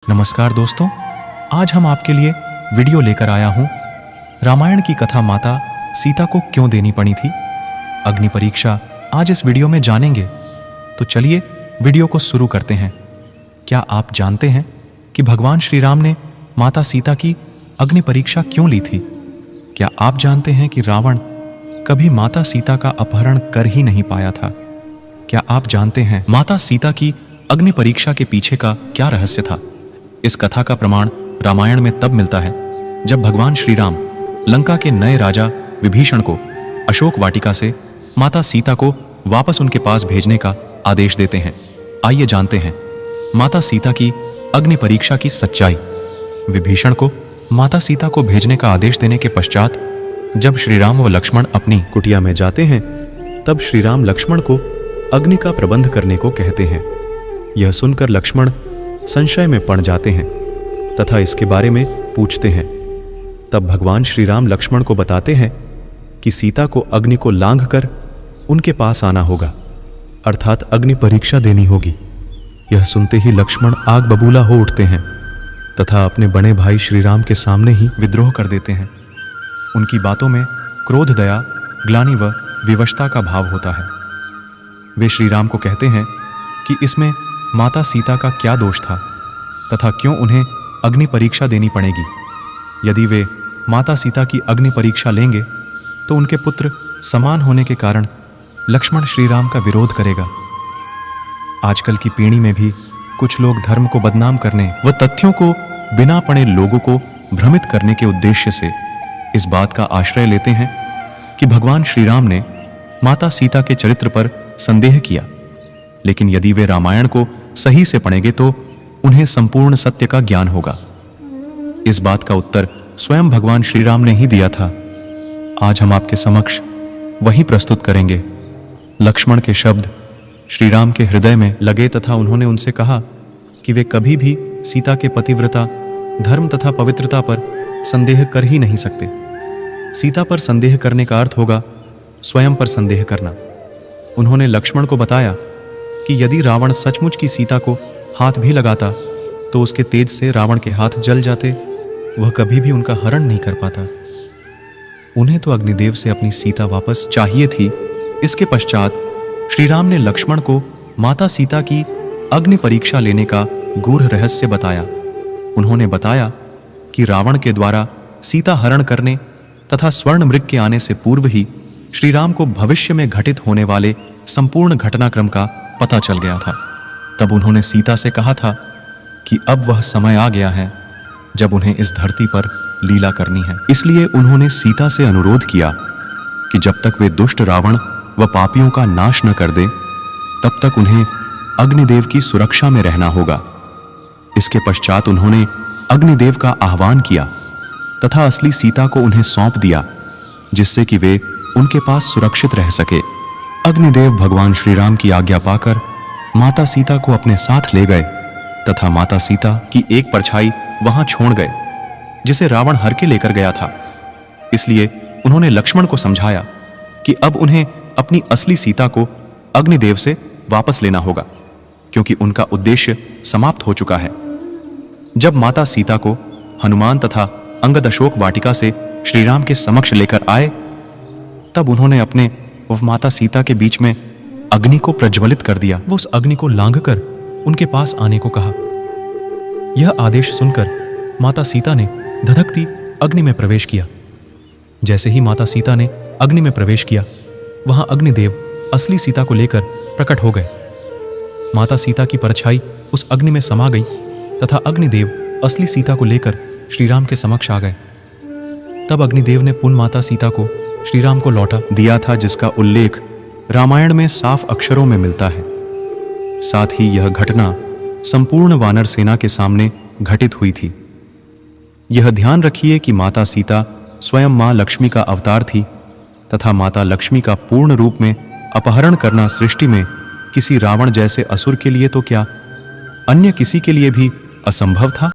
नमस्कार दोस्तों, आज हम आपके लिए वीडियो लेकर आया हूं। रामायण की कथा माता सीता को क्यों देनी पड़ी थी, अग्नि परीक्षा आज इस वीडियो में जानेंगे। तो चलिए वीडियो को शुरू करते हैं। क्या आप जानते हैं कि भगवान श्री राम ने माता सीता की अग्नि परीक्षा क्यों ली थी? क्या आप जानते हैं कि रावण कभी माता सीता का अपहरण कर ही नहीं पाया था? क्या आप जानते हैं माता सीता की अग्नि परीक्षा के पीछे का क्या रहस्य था? इस कथा का प्रमाण रामायण में तब मिलता है जब भगवान श्री राम लंका के नए राजा विभीषण को अशोक वाटिका से माता सीता को वापस उनके पास भेजने का आदेश देते हैं। आइए जानते हैं माता सीता की अग्नि परीक्षा की सच्चाई। विभीषण को माता सीता को भेजने का आदेश देने के पश्चात जब श्री राम व लक्ष्मण अपनी कुटिया में जाते हैं, तब श्री राम लक्ष्मण को अग्नि का प्रबंध करने को कहते हैं। यह सुनकर लक्ष्मण संशय में पड़ जाते हैं तथा इसके बारे में पूछते हैं। तब भगवान श्री राम लक्ष्मण को बताते हैं कि सीता को अग्नि को लांघकर उनके पास आना होगा, अर्थात अग्नि परीक्षा देनी होगी। यह सुनते ही लक्ष्मण आग बबूला हो उठते हैं तथा अपने बड़े भाई श्री राम के सामने ही विद्रोह कर देते हैं। उनकी बातों में क्रोध, दया, ग्लानि व विवशता का भाव होता है। वे श्री राम को कहते हैं कि इसमें माता सीता का क्या दोष था तथा क्यों उन्हें अग्नि परीक्षा देनी पड़ेगी। यदि वे माता सीता की अग्नि परीक्षा लेंगे तो उनके पुत्र समान होने के कारण लक्ष्मण श्री राम का विरोध करेगा। आजकल की पीढ़ी में भी कुछ लोग धर्म को बदनाम करने व तथ्यों को बिना पढ़े लोगों को भ्रमित करने के उद्देश्य से इस बात का आश्रय लेते हैं कि भगवान श्री राम ने माता सीता के चरित्र पर संदेह किया। लेकिन यदि वे रामायण को सही से पढ़ेंगे तो उन्हें संपूर्ण सत्य का ज्ञान होगा। इस बात का उत्तर स्वयं भगवान श्री राम ने ही दिया था। आज हम आपके समक्ष वही प्रस्तुत करेंगे। लक्ष्मण के शब्द श्री राम के हृदय में लगे तथा उन्होंने उनसे कहा कि वे कभी भी सीता के पतिव्रता, धर्म तथा पवित्रता पर संदेह कर ही नहीं सकते। सीता पर संदेह करने का अर्थ होगा स्वयं पर संदेह करना। उन्होंने लक्ष्मण को बताया कि यदि रावण सचमुच की सीता को हाथ भी लगाता तो उसके तेज से रावण के हाथ जल जाते, वह कभी भी उनका हरण नहीं कर पाता। उन्हें तो अग्निदेव से अपनी सीता वापस चाहिए थी। इसके पश्चात श्री राम ने लक्ष्मण को माता सीता की अग्नि परीक्षा लेने का गूढ़ रहस्य बताया। उन्होंने बताया कि रावण के द्वारा सीता हरण करने तथा स्वर्ण मृग के आने से पूर्व ही श्री राम को भविष्य में घटित होने वाले संपूर्ण घटनाक्रम का पता चल गया था। तब उन्होंने सीता से कहा था कि अब वह समय आ गया है जब उन्हें इस धरती पर लीला करनी है। इसलिए उन्होंने सीता से अनुरोध किया कि जब तक वे दुष्ट रावण व पापियों का नाश न कर दे, तब तक उन्हें अग्निदेव की सुरक्षा में रहना होगा। इसके पश्चात उन्होंने अग्निदेव का आह्वान किया तथा असली सीता को उन्हें सौंप दिया, जिससे कि वे उनके पास सुरक्षित रह सके। अग्निदेव भगवान श्री राम की आज्ञा पाकर माता सीता को अपने साथ ले गए तथा माता सीता की एक परछाई वहां छोड़ गए, जिसे रावण हर के लेकर गया था। इसलिए उन्होंने लक्ष्मण को समझाया कि अब उन्हें अपनी असली सीता को अग्निदेव से वापस लेना होगा, क्योंकि उनका उद्देश्य समाप्त हो चुका है। जब माता सीता को हनुमान तथा अंगद अशोक वाटिका से श्री राम के समक्ष लेकर आए, तब उन्होंने अपने व माता सीता के बीच में अग्नि को प्रज्वलित कर दिया। वो उस अग्नि को लांघकर उनके पास आने को कहा। यह आदेश सुनकर माता सीता ने धधकती अग्नि में प्रवेश किया। जैसे ही माता सीता ने अग्नि में प्रवेश किया, वहां अग्निदेव असली सीता को लेकर प्रकट हो गए। माता सीता की परछाई उस अग्नि में समा गई तथा अग्निदेव असली सीता को लेकर श्री राम के समक्ष आ गए। तब अग्निदेव ने पुनः माता सीता को श्री राम को लौटा दिया था, जिसका उल्लेख रामायण में साफ अक्षरों में मिलता है। साथ ही यह घटना संपूर्ण वानर सेना के सामने घटित हुई थी। यह ध्यान रखिए कि माता सीता स्वयं मां लक्ष्मी का अवतार थी तथा माता लक्ष्मी का पूर्ण रूप में अपहरण करना सृष्टि में किसी रावण जैसे असुर के लिए तो क्या, अन्य किसी के लिए भी असंभव था।